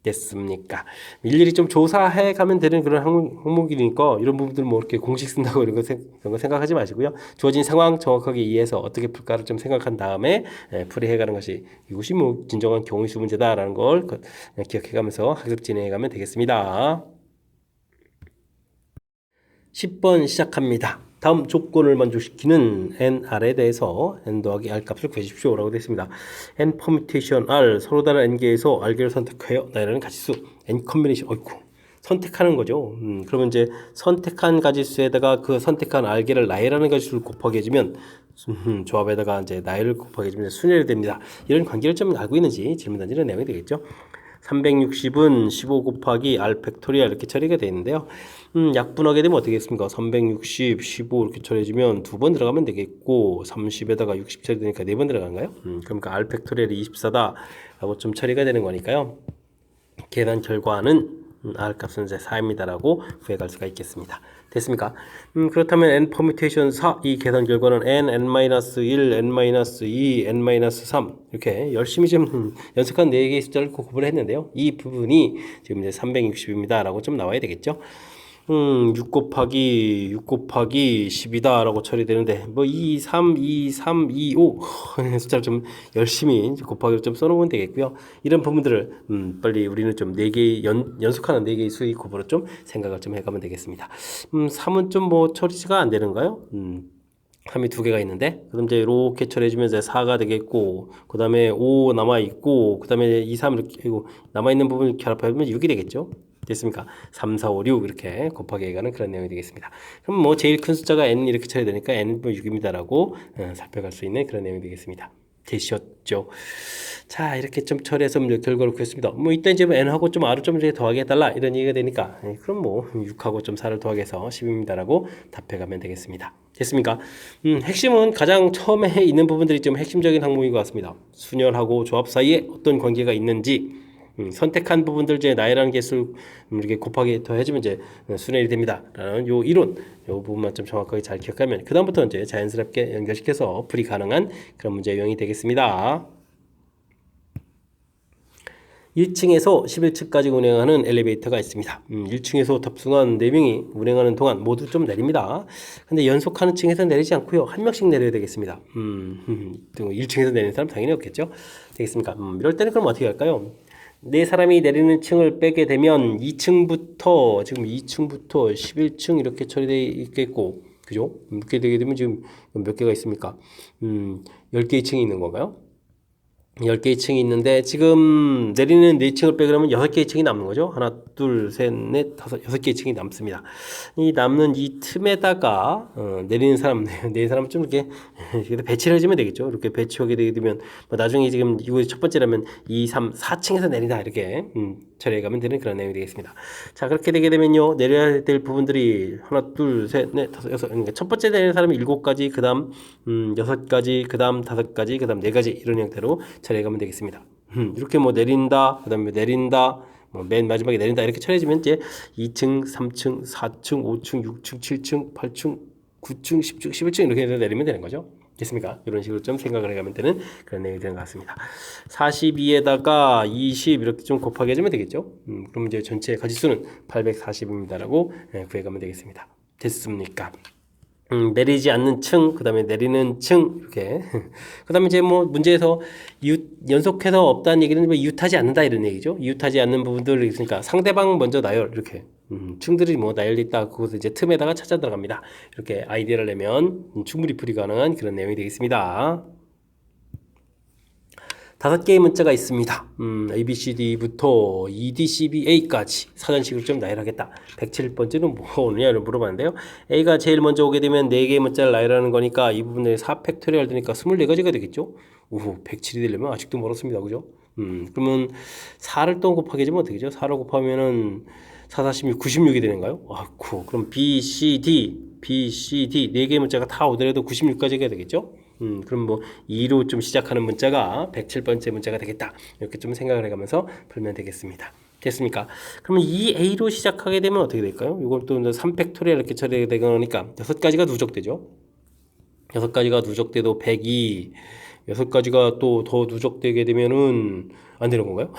됐습니까? 일일이 좀 조사해 가면 되는 그런 항목이니까 이런 부분들 뭐 이렇게 공식 쓴다고 이런 거 생각하지 마시고요. 주어진 상황 정확하게 이해해서 어떻게 풀까를 좀 생각한 다음에 풀이해 가는 것이 이것이 뭐 진정한 경우수 문제다라는 걸 기억해 가면서 학습 진행해 가면 되겠습니다. 10번 시작합니다. 다음 조건을 만족시키는 nr에 대해서 n 더하기 r 값을 구해주십시오 라고 되어 있습니다. n 퍼뮤테이션 r 서로 다른 n개에서 r개를 선택하여 나열하는 가지수 n 컨비네이션 어이쿠 선택하는 거죠. 그러면 이제 선택한 가지수에다가 그 선택한 r개를 나열하는 가지수를 곱하게 해주면 조합에다가 이제 나열을 곱하게 해주면 순열이 됩니다. 이런 관계를 좀 알고 있는지 질문 던지는 내용이 되겠죠. 360은 15 곱하기 r 팩토리얼 이렇게 처리가 되어 있는데요. 약분하게 되면 어떻게 겠습니까? 360, 15 이렇게 처리해주면 2번 들어가면 되겠고 30에다가 60 처리되니까 4번 들어간가요? 그러니까 r 팩토리얼이 24다 라고 좀 처리가 되는 거니까요. 계산 결과는 r 값은 이제 4입니다라고 구해갈 수가 있겠습니다. 됐습니까? 그렇다면 n 퍼뮤테이션 4 이 계산 결과는 n, n-1, n-2, n-3 이렇게 열심히 좀 연속한 4개의 숫자를 구분을 했는데요. 이 부분이 지금 이제 360입니다 라고 좀 나와야 되겠죠. 6 곱하기 10이다 라고 처리되는데 뭐 2, 3, 2, 3, 2, 5 숫자를 좀 열심히 곱하기로 좀 써놓으면 되겠고요. 이런 부분들을 빨리 우리는 좀 4개 연속하는 4개의 수의 곱으로 좀 생각을 좀 해가면 되겠습니다. 3은 좀 뭐 처리가 안 되는가요? 3이 2개가 있는데 그럼 이제 이렇게 처리해주면 이제 4가 되겠고 그 다음에 5 남아있고 그 다음에 2, 3 이렇게 남아있는 부분을 결합하면 6이 되겠죠. 됐습니까? 3, 4, 5, 6 이렇게 곱하기 해가는 그런 내용이 되겠습니다. 그럼 뭐 제일 큰 숫자가 n 이렇게 처리되니까 n 뭐 6입니다라고 살펴갈 수 있는 그런 내용이 되겠습니다. 되셨죠. 자, 이렇게 좀 처리해서 결과를 구했습니다. 뭐 이때 이제 n하고 좀 r을 좀 이렇게 더하게 해달라 이런 얘기가 되니까 그럼 뭐 6하고 좀 4를 더하게해서 10입니다라고 답해가면 되겠습니다. 됐습니까? 핵심은 가장 처음에 있는 부분들이 좀 핵심적인 항목인 것 같습니다. 순열하고 조합 사이에 어떤 관계가 있는지 선택한 부분들 중에 나이라는 개수 이렇게 곱하기 더해주면 이제 순열이 됩니다. 라는 요 이론, 요 부분만 좀 정확하게 잘 기억하면 그 다음부터 이제 자연스럽게 연결시켜서 풀이 가능한 그런 문제 유형이 되겠습니다. 1층에서 11층까지 운행하는 엘리베이터가 있습니다. 1층에서 탑승한 4명이 운행하는 동안 모두 좀 내립니다. 근데 연속하는 층에서 내리지 않고요. 한 명씩 내려야 되겠습니다. 1층에서 내리는 사람 당연히 없겠죠. 되겠습니까? 이럴 때는 그럼 어떻게 할까요? 네 사람이 내리는 층을 빼게 되면 2층부터 지금 2층부터 11층 이렇게 처리되어 있겠고, 그죠? 이렇게 되게 되면 지금 몇 개가 있습니까? 10개의 층이 있는 건가요? 10개의 층이 있는데 지금 내리는 4층을 빼그러면 6개의 층이 남는 거죠. 하나, 둘, 셋, 넷, 다섯, 6개의 층이 남습니다. 이 남는 이 틈에다가 내리는 사람, 네 사람은 좀 이렇게 배치를 해주면 되겠죠. 이렇게 배치하게 되게 되면 뭐 나중에 지금 이거 첫 번째라면 2, 3, 4층에서 내린다 이렇게 처리해 가면 되는 그런 내용이 되겠습니다. 자, 그렇게 되게 되면요. 내려야 될 부분들이 하나, 둘, 셋, 넷, 다섯, 여섯. 그러니까 첫 번째 내리는 사람이 7가지, 그 다음 6가지, 그 다음 5가지, 그 다음 4가지 이런 형태로 처리해 가면 되겠습니다. 이렇게 뭐 내린다, 그 다음에 내린다, 뭐 맨 마지막에 내린다 이렇게 처리해주면 이제 2층, 3층, 4층, 5층, 6층, 7층, 8층, 9층, 10층, 11층 이렇게 해서 내리면 되는 거죠. 됐습니까? 이런 식으로 좀 생각을 해가면 되는 그런 내용이 되는 것 같습니다. 42에다가 20 이렇게 좀 곱하기 해주면 되겠죠. 그럼 이제 전체 가지수는 840입니다라고 구해가면 되겠습니다. 됐습니까? 내리지 않는 층, 그 다음에 내리는 층, 이렇게. 그 다음에 이제 뭐 문제에서 연속해서 없다는 얘기는 뭐 이웃하지 않는다 이런 얘기죠. 이웃하지 않는 부분들 있으니까 상대방 먼저 나열, 이렇게. 층들이 뭐 나열돼 있다. 그것을 이제 틈에다가 찾아 들어갑니다. 이렇게 아이디어를 내면 충분히 풀이 가능한 그런 내용이 되겠습니다. 5개의 문자가 있습니다. A, B, C, D부터 E, D, C, B, A까지 사전식으로 좀 나열하겠다. 107번째는 뭐 오느냐를 물어봤는데요. A가 제일 먼저 오게 되면 4개의 문자를 나열하는 거니까 이 부분에 4팩토리얼 되니까 24가지가 되겠죠. 107이 되려면 아직도 멀었습니다. 그죠? 그러면 4를 또 곱하게 해주면 어떻게 되죠? 4를 곱하면은 4, 46, 96이 되는가요? 아이고, 그럼 B, C, D, B, C, D 4개의 문자가 다 오더라도 96까지가 되겠죠? 그럼 뭐 2로 좀 시작하는 문자가 107번째 문자가 되겠다. 이렇게 좀 생각을 해가면서 풀면 되겠습니다. 됐습니까? 그러면 이 A로 시작하게 되면 어떻게 될까요? 이걸 또 3팩토리얼 이렇게 처리되니까 6가지가 누적되죠. 6가지가 누적돼도 102, 6가지가 또 더 누적되게 되면은 안 되는 건가요?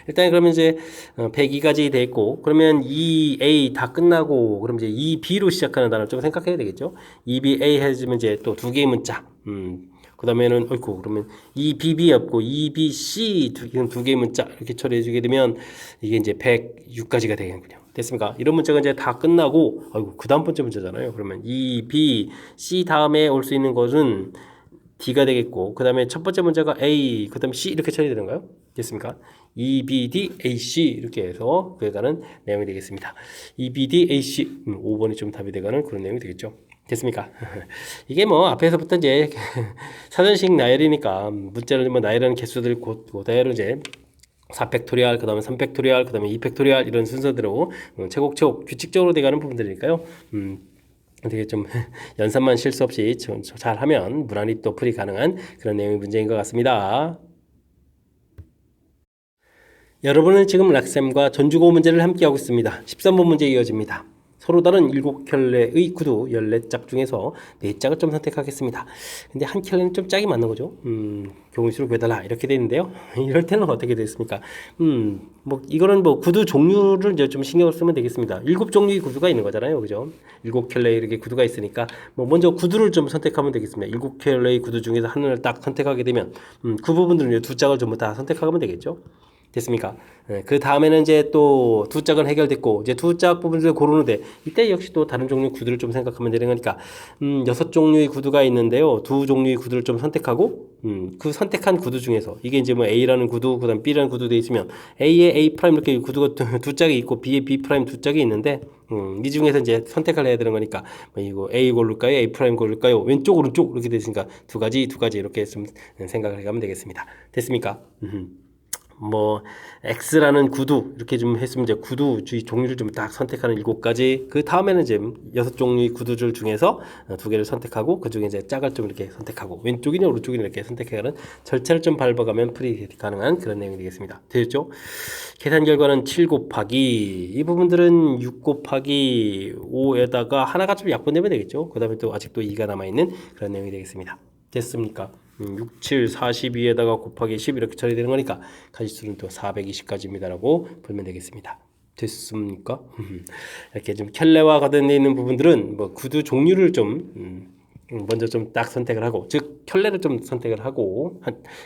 일단 그러면 이제 102가지 돼 있고 그러면 2A 다 끝나고 그럼 이제 2B로 시작하는 단어를 좀 생각해야 되겠죠. 2BA 해주면 이제 또 2개의 문자. 그 다음에는 어이구 그러면 2BB 없고 2BC 두 개의 문자 이렇게 처리해 주게 되면 이게 이제 106가지가 되겠군요. 됐습니까? 이런 문자가 이제 다 끝나고 아이고 그 다음 번째 문자잖아요. 그러면 2BC 다음에 올 수 있는 것은 D가 되겠고 그 다음에 첫 번째 문제가 A 그 다음에 C 이렇게 처리되는가요? 됐습니까? E, B, D, A, C 이렇게 해서 그래가는 내용이 되겠습니다. E, B, D, A, C 5번이 좀 답이 되가는 그런 내용이 되겠죠. 됐습니까? 이게 뭐 앞에서부터 이제 사전식 나열이니까 문자를 뭐 나열하는 개수들 그대로 이제 4팩토리얼, 그 다음에 3팩토리얼, 그 다음에 2팩토리얼 이런 순서대로 차곡차곡 규칙적으로 돼가는 부분들이니까요. 되게 좀 연산만 실수 없이 잘 하면 무난히 또 풀이 가능한 그런 내용의 문제인 것 같습니다. 여러분은 지금 락셈과 전주고 문제를 함께 하고 있습니다. 13번 문제 이어집니다. 서로 다른 7켤레의 구두 14짝 중에서 4짝을 좀 선택하겠습니다. 근데 한 켤레는 좀 짝이 맞는 거죠. 경우수를 구해달라 이렇게 되는데요. 이럴 때는 어떻게 됐습니까? 뭐 이거는 뭐 구두 종류를 이제 좀 신경을 쓰면 되겠습니다. 7종류의 구두가 있는 거잖아요, 그죠? 7켤레 이렇게 구두가 있으니까 뭐 먼저 구두를 좀 선택하면 되겠습니다. 7켤레의 구두 중에서 하나를 딱 선택하게 되면 그 부분들은 2짝을 전부 다 선택하면 되겠죠. 됐습니까? 그 다음에는 이제 또 두 짝은 해결됐고 이제 두 짝 부분을 고르는데 이때 역시 또 다른 종류의 구두를 좀 생각하면 되는 거니까 6종류의 구두가 있는데요. 두 종류의 구두를 좀 선택하고 그 선택한 구두 중에서 이게 이제 뭐 A라는 구두 그다음 B라는 구두 돼 있으면 A에 A 프라임 이렇게 구두가 두 짝이 있고 B에 B 프라임 두 짝이 있는데 이 중에서 이제 선택을 해야 되는 거니까 뭐 이거 A 고를까요? A 프라임 고를까요? 왼쪽 오른쪽 이렇게 됐으니까 두 가지 이렇게 좀 생각을 해가면 되겠습니다. 됐습니까? 뭐 X라는 구두 이렇게 좀 했으면 이제 구두 종류를 좀 딱 선택하는 7가지 그 다음에는 이제 6종류의 구두줄 중에서 두 개를 선택하고 그 중에 이제 짝을 좀 이렇게 선택하고 왼쪽이냐 오른쪽이냐 이렇게 선택해가는 절차를 좀 밟아가면 풀이 가능한 그런 내용이 되겠습니다. 되셨죠? 계산 결과는 7 곱하기 이 부분들은 6 곱하기 5에다가 하나가 좀 약분되면 되겠죠. 그 다음에 또 아직도 2가 남아있는 그런 내용이 되겠습니다. 됐습니까? 6, 7, 42에다가 곱하기 10 이렇게 처리되는 거니까 가지수는 또 420가지입니다라고 보면 되겠습니다. 됐습니까? 이렇게 좀 켤레와 관련되어 있는 부분들은 뭐 구두 종류를 좀 먼저 좀 딱 선택을 하고 즉 켤레를 좀 선택을 하고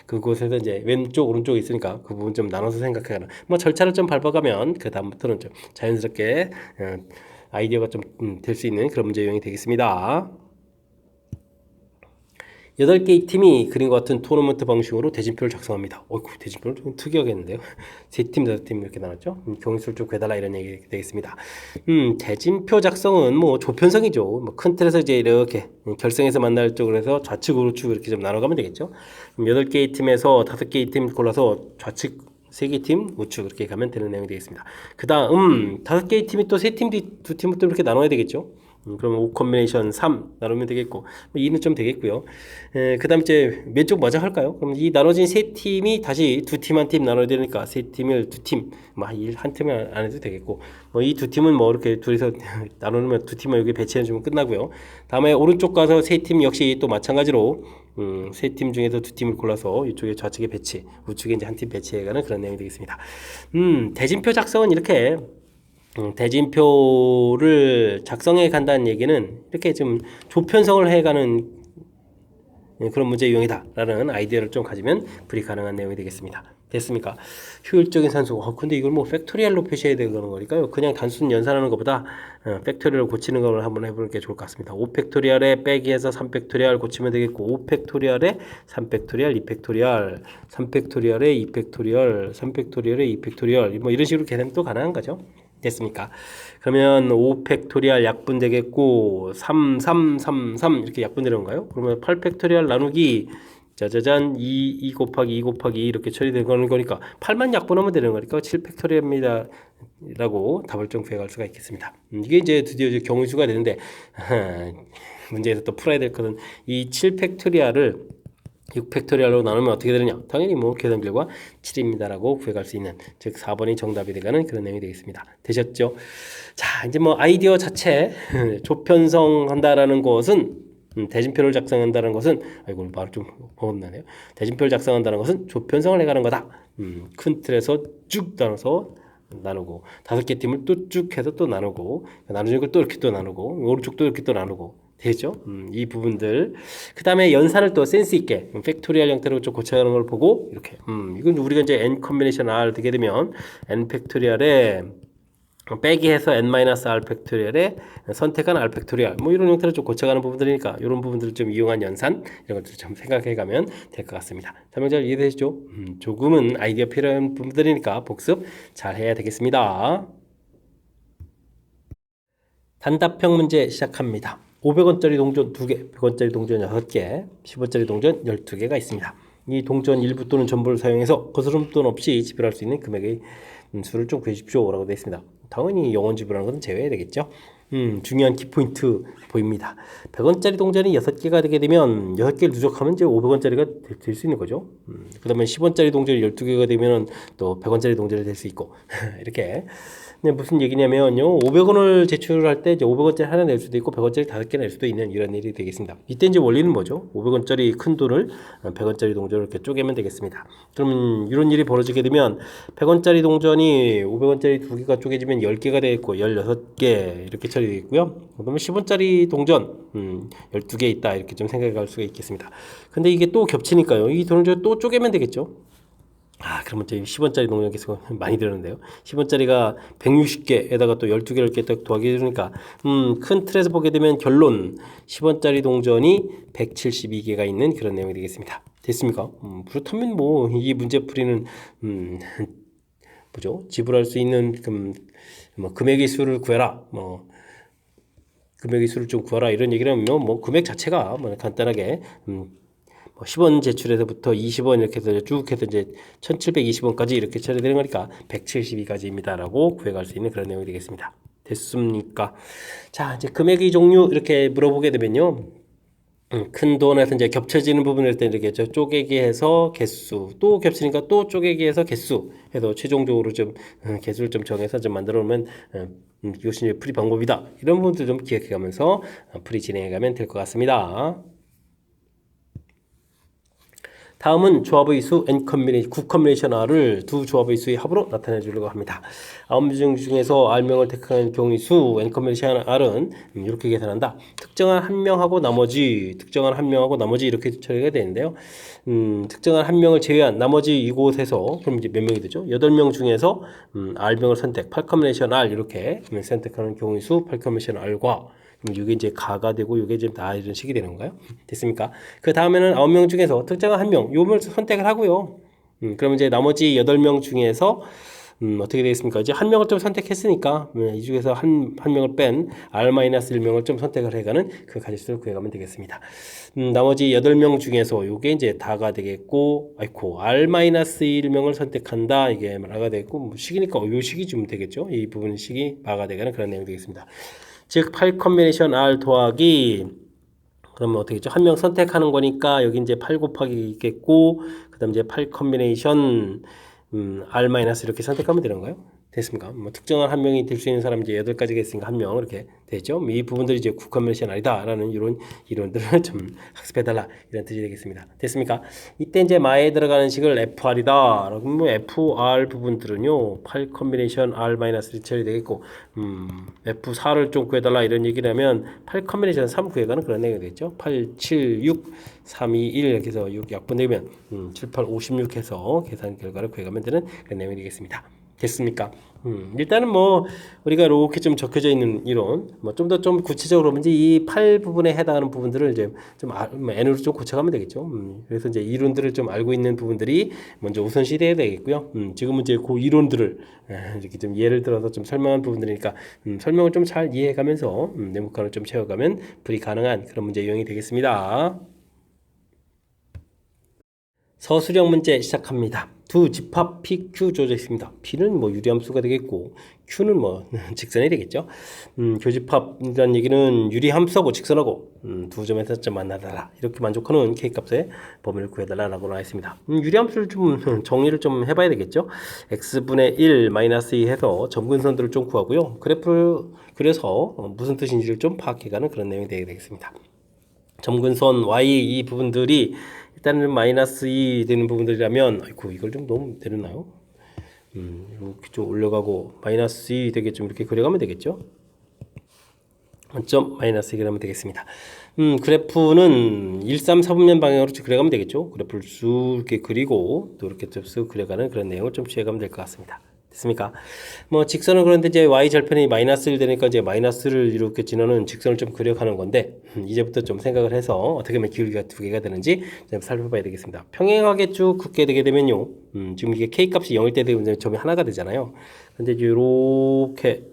그곳에서 이제 왼쪽 오른쪽이 있으니까 그 부분 좀 나눠서 생각하는 뭐 절차를 좀 밟아가면 그 다음부터는 좀 자연스럽게 아이디어가 좀 될 수 있는 그런 문제 유형이 되겠습니다. 8개의 팀이 그림과 같은 토너먼트 방식으로 대진표를 작성합니다. 어이구, 대진표는 좀 특이하겠는데요. 3팀, 5팀 이렇게 나눴죠. 경수를 좀 구해달라 이런 얘기 되겠습니다. 대진표 작성은 뭐 조편성이죠. 뭐 큰 틀에서 이제 이렇게 결승에서 만날 쪽으로 해서 좌측, 우측 이렇게 좀 나눠가면 되겠죠. 8개의 팀에서 5개의 팀 골라서 좌측 3개 팀, 우측 이렇게 가면 되는 내용이 되겠습니다. 그 다음 5개의 팀이 또 3팀, 2팀을 또 이렇게 나눠야 되겠죠. 그러면 5 콤비네이션 3 나누면 되겠고 2는 좀 되겠고요. 그 다음 이제 왼쪽 먼저 할까요? 그럼 이 나눠진 세 팀이 다시 두 팀 한 팀 나눠야 되니까 세 팀을 두 팀, 한 팀을 안 해도 되겠고 뭐 이 두 팀은 뭐 이렇게 둘이서 나누면 두 팀을 여기 배치해 주면 끝나고요. 다음에 오른쪽 가서 세 팀 역시 또 마찬가지로 세 팀 중에서 두 팀을 골라서 이쪽에 좌측에 배치, 우측에 이제 한 팀 배치해가는 그런 내용이 되겠습니다. 대진표 작성은 이렇게 대진표를 작성해 간다는 얘기는 이렇게 좀 조편성을 해가는 그런 문제 유형이다라는 아이디어를 좀 가지면 불이 가능한 내용이 되겠습니다. 됐습니까? 효율적인 산수. 근데 이걸 뭐 팩토리얼로 표시해야 되는 거니까요. 그냥 단순 연산하는 것보다 팩토리얼을 고치는 걸 한번 해보는 게 좋을 것 같습니다. 5팩토리얼에 빼기해서 3팩토리얼 고치면 되겠고 5팩토리얼에 3팩토리얼, 2팩토리얼, 3팩토리얼에 2팩토리얼, 3팩토리얼에 2팩토리얼 뭐 이런 식으로 계산이 또 가능한 거죠. 됐습니까? 그러면 5팩토리얼 약분되겠고 3, 3, 3, 3 이렇게 약분되는 건가요? 그러면 8팩토리얼 나누기 짜자잔 2 곱하기 2 곱하기 2 이렇게 처리되는 거니까 8만 약분하면 되는 거니까 7팩토리얼입니다 라고 답을 좀 구해갈 수가 있겠습니다. 이게 이제 드디어 이제 경우수가 되는데 문제에서 또 풀어야 될 것은 이 7팩토리얼을 6팩토리얼로 나누면 어떻게 되느냐? 당연히 뭐 계산 결과 7입니다라고 구해갈 수 있는 즉 4번이 정답이 되가는 그런 내용이 되겠습니다. 되셨죠? 자, 이제 뭐 아이디어 자체 조편성한다라는 것은 대진표를 작성한다는 것은 아이고 말을 좀 어렵네요. 대진표를 작성한다는 것은 조편성을 해가는 거다. 큰 틀에서 쭉 나눠서 나누고 5개 팀을 또 쭉 해서 또 나누고 나누는 걸 또 이렇게 또 나누고 오른쪽도 이렇게 또 나누고 되죠? 이 부분들 그 다음에 연산을 또 센스 있게 팩토리얼 형태로 좀 고쳐가는 걸 보고 이렇게 이건 우리가 이제 n 콤비네이션 r 되게 되면 n 팩토리얼에 빼기해서 n-r 팩토리얼에 선택한 r 팩토리얼 뭐 이런 형태로 좀 고쳐가는 부분들이니까 이런 부분들을 좀 이용한 연산 이런 것들을 좀 생각해 가면 될 것 같습니다. 설명 잘 이해되시죠? 조금은 아이디어 필요한 부분들이니까 복습 잘 해야 되겠습니다. 단답형 문제 시작합니다. 500원짜리 동전 2개, 100원짜리 동전 6개, 10원짜리 동전 12개가 있습니다. 이 동전 일부 또는 전부를 사용해서 거스름 돈 없이 지불할 수 있는 금액의 수를 좀 구해주십시오 라고 되어 있습니다. 당연히 영원 지불하는 것은 제외해야 되겠죠. 중요한 키포인트 보입니다. 100원짜리 동전이 6개가 되게 되면 6개를 누적하면 이제 500원짜리가 될 수 있는 거죠. 그 다음에 10원짜리 동전이 12개가 되면 또 100원짜리 동전이 될 수 있고 이렇게 무슨 얘기냐면요. 500원을 제출할 때 이제 500원짜리 하나 낼 수도 있고 100원짜리 5개 낼 수도 있는 이런 일이 되겠습니다. 이때 이제 원리는 뭐죠? 500원짜리 큰 돈을 100원짜리 동전을 이렇게 쪼개면 되겠습니다. 그러면 이런 일이 벌어지게 되면 100원짜리 동전이 500원짜리 2개가 쪼개지면 10개가 되겠고 16개 이렇게 처리되겠고요. 그러면 10원짜리 동전 12개 있다 이렇게 좀 생각할 수가 있겠습니다. 근데 이게 또 겹치니까요. 이 동전 또 쪼개면 되겠죠. 그러면 이제 10원짜리 농량 계속 많이 들었는데요. 10원짜리가 160개에다가 또 12개를 이렇게 딱 더하게 되니까, 큰 틀에서 보게 되면 결론, 10원짜리 동전이 172개가 있는 그런 내용이 되겠습니다. 됐습니까? 그렇다면 뭐, 이 문제 풀이는, 뭐죠? 지불할 수 있는, 뭐, 금액의 수를 구해라. 뭐, 금액의 수를 좀 구하라. 이런 얘기를 하면, 뭐, 금액 자체가 뭐 간단하게, 10원 제출에서부터 20원 이렇게 해서 쭉 해서 이제 1720원까지 이렇게 처리되는 거니까 172가지입니다라고 구해갈 수 있는 그런 내용이 되겠습니다. 됐습니까? 자, 이제 금액의 종류 이렇게 물어보게 되면요. 큰 돈에서 이제 겹쳐지는 부분일 때 이렇게 쪼개기 해서 개수, 또 겹치니까 또 쪼개기 해서 개수 해서 최종적으로 좀 개수를 좀 정해서 좀 만들어 놓으면 이것이 이제 풀이 방법이다. 이런 부분들 좀 기억해 가면서 풀이 진행해 가면 될 것 같습니다. 다음은 조합의 수 n 컨비네이션, 9 컨비네이션 r을 두 조합의 수의 합으로 나타내 주려고 합니다. 9명 중에서 r명을 택한 경우의 수 n 컨비네이션 r은 이렇게 계산한다. 특정한 한 명하고 나머지, 특정한 한 명하고 나머지 이렇게 처리가 되는데요. 특정한 한 명을 제외한 나머지 이곳에서 그럼 이제 몇 명이 되죠? 8명 중에서 r명을 선택, 8 컨비네이션 r 이렇게 선택하는 경우의 수 8 컨비네이션 r과 그럼 이게 이제 가가 되고 이게 지금 다 이런 식이 되는 건가요? 됐습니까? 그 다음에는 9명 중에서 특정한 한 명, 요걸 선택을 하고요. 그러면 이제 나머지 8명 중에서 어떻게 되겠습니까? 이제 한 명을 좀 선택했으니까 이 중에서 한 명을 뺀 R-1명을 좀 선택을 해가는 그 가짓수를 구해가면 되겠습니다. 나머지 8명 중에서 요게 이제 다가 되겠고, R-1명을 선택한다. 이게 마가 되겠고, 뭐 식이니까 요 식이 좀 되겠죠? 이 부분 식이 마가 되가는 그런 내용이 되겠습니다. 즉 8 컨비네이션 R 더하기 그러면 어떻게 했죠? 한 명 선택하는 거니까 여기 이제 8 곱하기 있겠고 그다음 이제 8 컨비네이션 R 마이너스 이렇게 선택하면 되는 거예요. 됐습니까? 뭐 특정한 한 명이 될 수 있는 사람이 이제 8가지가 있으니까 한 명 이렇게 되죠. 이 부분들이 이제 9 컨비네이션 R이다라는 이런 이론들을 좀 학습해달라 이런 뜻이 되겠습니다. 됐습니까? 이때 이제 마에 들어가는 식을 FR이다. 그럼 뭐 FR 부분들은요 8 컨비네이션 R 마이너스 처리 되겠고 F4를 좀 구해달라 이런 얘기를 하면 8 컨비네이션 3 구해가는 그런 내용이 되겠죠. 8, 7, 6, 3, 2, 1 이렇게 해서 6 약분되면 7, 8, 56 해서 계산 결과를 구해가면 되는 그런 내용이 되겠습니다. 됐습니까? 일단은 뭐 우리가 이렇게 좀 적혀져 있는 이론, 뭐 좀 더 좀 구체적으로 이제 이 8 부분에 해당하는 부분들을 이제 좀 n으로 좀 고쳐가면 되겠죠. 그래서 이제 이론들을 좀 알고 있는 부분들이 먼저 우선시돼야 되겠고요. 지금은 이제 그 이론들을 이렇게 좀 예를 들어서 좀 설명한 부분들이니까 설명을 좀 잘 이해해가면서 네모칸을 좀 채워가면 풀이 가능한 그런 문제 유형이 되겠습니다. 서술형 문제 시작합니다. 두 집합 PQ 주어져 있습니다. P는 뭐 유리함수가 되겠고 Q는 뭐 직선이 되겠죠. 교집합이라는 얘기는 유리함수하고 직선하고 두 점에서 점 만나달라 이렇게 만족하는 K값의 범위를 구해달라고 나와 있습니다. 유리함수를 좀 정리를 좀 해봐야 되겠죠. X분의 1 마이너스 2 해서 점근선들을 좀 구하고요. 그래프를 그래서 무슨 뜻인지를 좀 파악해가는 그런 내용이 되겠습니다. 점근선 Y 이 부분들이 일단은 마이너스 2 되는 부분들이라면 아이고 이걸 좀 너무 내렸나요? 이렇게 좀 올려가고 마이너스 2 되게 좀 이렇게 그려가면 되겠죠? 점 마이너스 2 그리면 되겠습니다. 그래프는 1, 3, 4분면 방향으로 그려가면 되겠죠? 그래프를 쭉 이렇게 그리고 또 이렇게 쭉 그려가는 그런 내용을 좀 취해가면 될 것 같습니다. 됐습니까? 뭐 직선은 그런데 이제 y 절편이 마이너스 1 되니까 이제 마이너스를 이렇게 지나는 직선을 좀 그려가는 건데 이제부터 좀 생각을 해서 어떻게 하면 기울기가 두 개가 되는지 좀 살펴봐야 되겠습니다. 평행하게 쭉 긋게 되게 되면요. 지금 이게 k 값이 0일 때 되면 점이 하나가 되잖아요. 근데 이렇게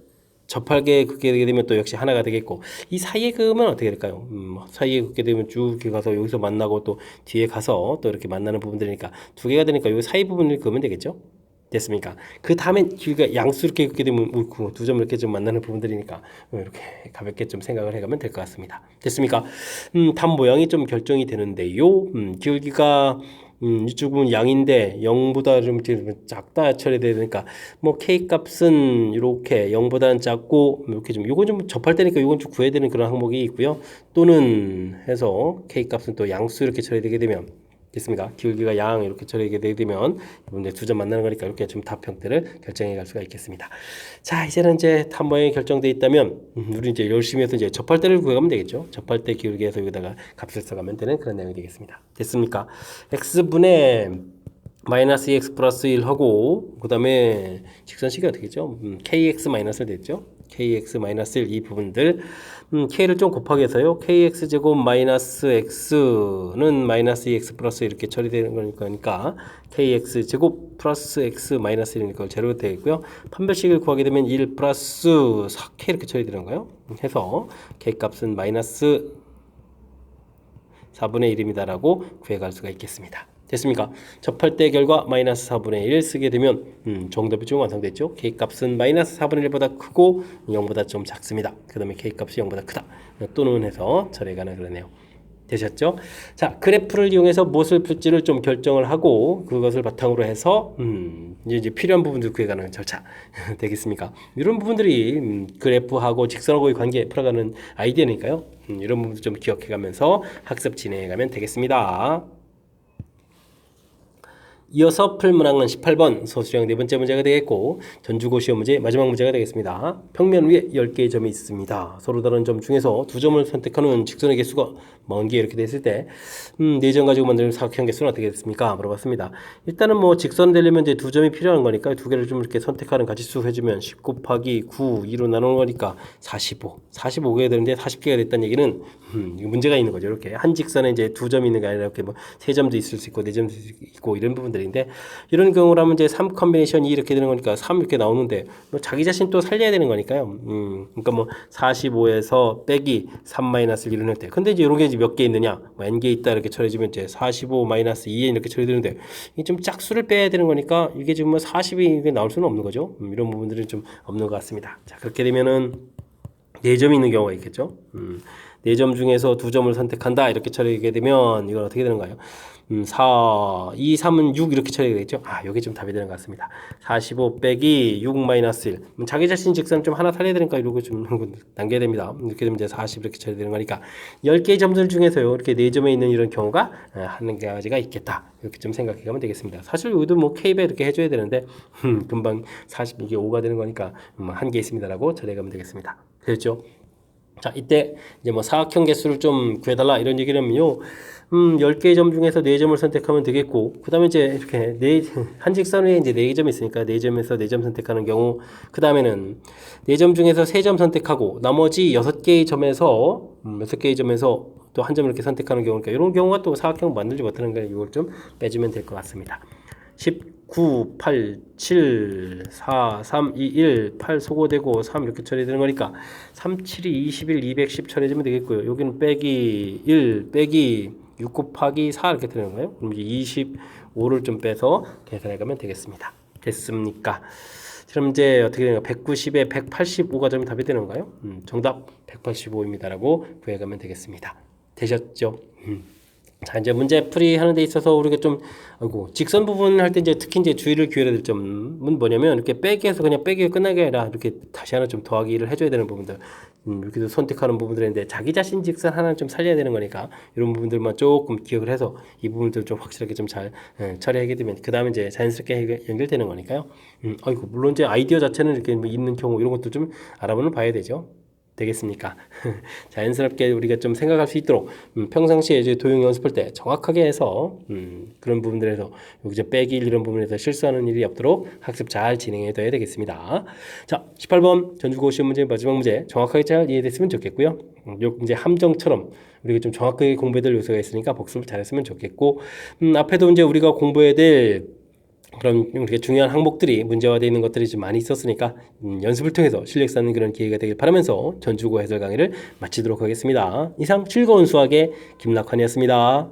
접할게 긋게 되게 되면 또 역시 하나가 되겠고 이 사이에 그으면 어떻게 될까요? 사이에 긋게 되면 쭉 이렇게 가서 여기서 만나고 또 뒤에 가서 또 이렇게 만나는 부분들이니까 두 개가 되니까 이 사이 부분을 그으면 되겠죠? 됐습니까? 그 다음에 길이가 양수 이렇게 긋게 되면 두 점 이렇게 좀 만나는 부분들이니까 이렇게 가볍게 좀 생각을 해가면 될 것 같습니다. 됐습니까? 답 모양이 좀 결정이 되는데요. 길기가 이쪽은 양인데 0보다 좀 작다 처리돼야 되니까 뭐 k 값은 이렇게 0보다는 작고 이렇게 좀 요건 좀 접할 때니까 요건 좀 구해야 되는 그런 항목이 있고요. 또는 해서 k 값은 또 양수 이렇게 처리되게 되면 됐습니까? 기울기가 양 이렇게 처리되게 되면 이제 두 점 만나는 거니까 이렇게 좀 답 형태를 결정해 갈 수가 있겠습니다. 자, 이제는 이제 답 모양이 결정돼 있다면 우리 이제 열심히 해서 이제 접할 때를 구해가면 되겠죠. 접할 때 기울기에서 여기다가 값을 써가면 되는 그런 내용이 되겠습니다. 됐습니까? x분의 마이너스 2x 플러스 1 하고 그 다음에 직선식이 어떻게 되죠? kx 마이너스를 됐죠? kx 마이너스 1 이 부분들 k를 좀 곱하기 해서요. kx 제곱 마이너스 x는 마이너스 2x 플러스 이렇게 처리되는 거니까 kx 제곱 플러스 x 마이너스 1이니까 걸 제로 되겠고요. 판별식을 구하게 되면 1 플러스 4k 이렇게 처리되는 거예요. 해서 k 값은 마이너스 4분의 1입니다라고 구해갈 수가 있겠습니다. 됐습니까? 접할 때 결과 마이너스 4분의 1 쓰게 되면 정답이 좀 완성됐죠? K값은 마이너스 4분의 1보다 크고 0보다 좀 작습니다. 그 다음에 K값이 0보다 크다. 또는 해서 처리가 가능하네요. 되셨죠? 자, 그래프를 이용해서 무엇을 풀지를 좀 결정을 하고 그것을 바탕으로 해서 이제 필요한 부분들 구해가는 절차 되겠습니까? 이런 부분들이 그래프하고 직선하고의 관계 풀어가는 아이디어니까요. 이런 부분도 좀 기억해가면서 학습 진행해가면 되겠습니다. 이어서 풀 문항은 18번 소수령 네 번째 문제가 되겠고 전주고 시험 문제 마지막 문제가 되겠습니다. 평면 위에 10개의 점이 있습니다. 서로 다른 점 중에서 두 점을 선택하는 직선의 개수가 40개 이렇게 됐을 때 4점 가지고 만드는 사각형 개수는 어떻게 됐습니까? 물어봤습니다. 일단은 뭐 직선 되려면 이제 두 점이 필요한 거니까 두 개를 좀 이렇게 선택하는 가지수 해주면 10 곱하기 9, 2로 나누는 거니까 45. 45개가 되는데 40개가 됐다는 얘기는 문제가 있는 거죠. 이렇게 한 직선에 이제 두 점이 있는 게 아니라 이렇게 뭐 세 점도 있을 수 있고 네 점도 있고 이런 부분들인데 이런 경우라면 이제 3 컨비네이션 2 이렇게 되는 거니까 3 이렇게 나오는데 뭐 자기 자신 또 살려야 되는 거니까요. 그러니까 뭐 45에서 빼기 3 마이너스 1을 할 때. 근데 이제 이런 게 몇 개 있느냐? 뭐 n개 있다 이렇게 처리해주면 이제 45 마이너스 2n 이렇게 처리되는데 이게 좀 짝수를 빼야 되는 거니까 이게 지금 뭐 40이 나올 수는 없는 거죠. 이런 부분들은 좀 없는 것 같습니다. 자, 그렇게 되면은 4점이 있는 경우가 있겠죠. 4점 중에서 2점을 선택한다 이렇게 처리하게 되면 이건 어떻게 되는가요? 4, 2, 3은 6 이렇게 처리가 되겠죠. 여기 좀 답이 되는 것 같습니다. 45 빼기 6 마이너스 1. 자기 자신 직선 좀 하나 살려야 되니까 이러고 좀 남겨야 됩니다. 이렇게 되면 이제 40 이렇게 처리되는 거니까 10개의 점들 중에서요. 이렇게 4점에 있는 이런 경우가 한 가지가 있겠다. 이렇게 좀 생각해 가면 되겠습니다. 사실 여기도 뭐 K배 이렇게 해줘야 되는데 금방 40 이게 5가 되는 거니까 한 개 있습니다라고 처리해 가면 되겠습니다. 됐죠? 자, 이때 이제 뭐 사각형 개수를 좀 구해달라 이런 얘기라면요. 10개의 점 중에서 4점을 선택하면 되겠고, 그 다음에 이제 이렇게 한 직선 위에 이제 4점이 있으니까 4점에서 4점 선택하는 경우, 그 다음에는 4점 중에서 3점 선택하고, 나머지 6개의 점에서, 6개의 점에서 또 한 점을 이렇게 선택하는 경우니까, 이런 경우가 또 사각형 만들지 못하는 거니까 이걸 좀 빼주면 될 것 같습니다. 19, 8, 7, 4, 3, 2, 1, 8 소거되고 3 이렇게 처리되는 거니까 3, 7이 21, 210 처리해주면 되겠고요. 여기는 빼기 1, 빼기 6 곱하기 4 이렇게 되는 거예요. 그럼 이제 25를 좀 빼서 계산해 가면 되겠습니다. 됐습니까? 그럼 이제 어떻게 되는가? 190에 185가 되면 답이 되는가요? 정답 185입니다라고 구해가면 되겠습니다. 되셨죠? 자, 이제 문제 풀이 하는 데 있어서 우리가 좀, 직선 부분 할 때 이제 특히 이제 주의를 기울여야 될 점은 뭐냐면, 이렇게 빼기해서 그냥 빼기가 끝나게 아니라 이렇게 다시 하나 좀 더하기를 해줘야 되는 부분들, 이렇게도 선택하는 부분들인데, 자기 자신 직선 하나는 좀 살려야 되는 거니까, 이런 부분들만 조금 기억을 해서 이 부분들 좀 확실하게 좀 잘 처리하게 되면, 그 다음에 이제 자연스럽게 연결되는 거니까요. 물론 이제 아이디어 자체는 이렇게 뭐 있는 경우, 이런 것도 좀 알아보는 봐야 되죠. 되겠습니까? 자연스럽게 우리가 좀 생각할 수 있도록 평상시에 이제 도형 연습할 때 정확하게 해서 그런 부분들에서 여기 이제 빼기 이런 부분에서 실수하는 일이 없도록 학습 잘 진행해 둬야 되겠습니다. 자, 18번 전주고 시험 문제 마지막 문제 정확하게 잘 이해됐으면 좋겠고요. 요 이제 함정처럼 우리가 좀 정확하게 공부해야 될 요소가 있으니까 복습을 잘했으면 좋겠고 앞에도 이제 우리가 공부해야 될 그런 이렇게 중요한 항목들이 문제화되어 있는 것들이 좀 많이 있었으니까 연습을 통해서 실력 쌓는 그런 기회가 되길 바라면서 전주고 해설 강의를 마치도록 하겠습니다. 이상 즐거운 수학의 김락환이었습니다.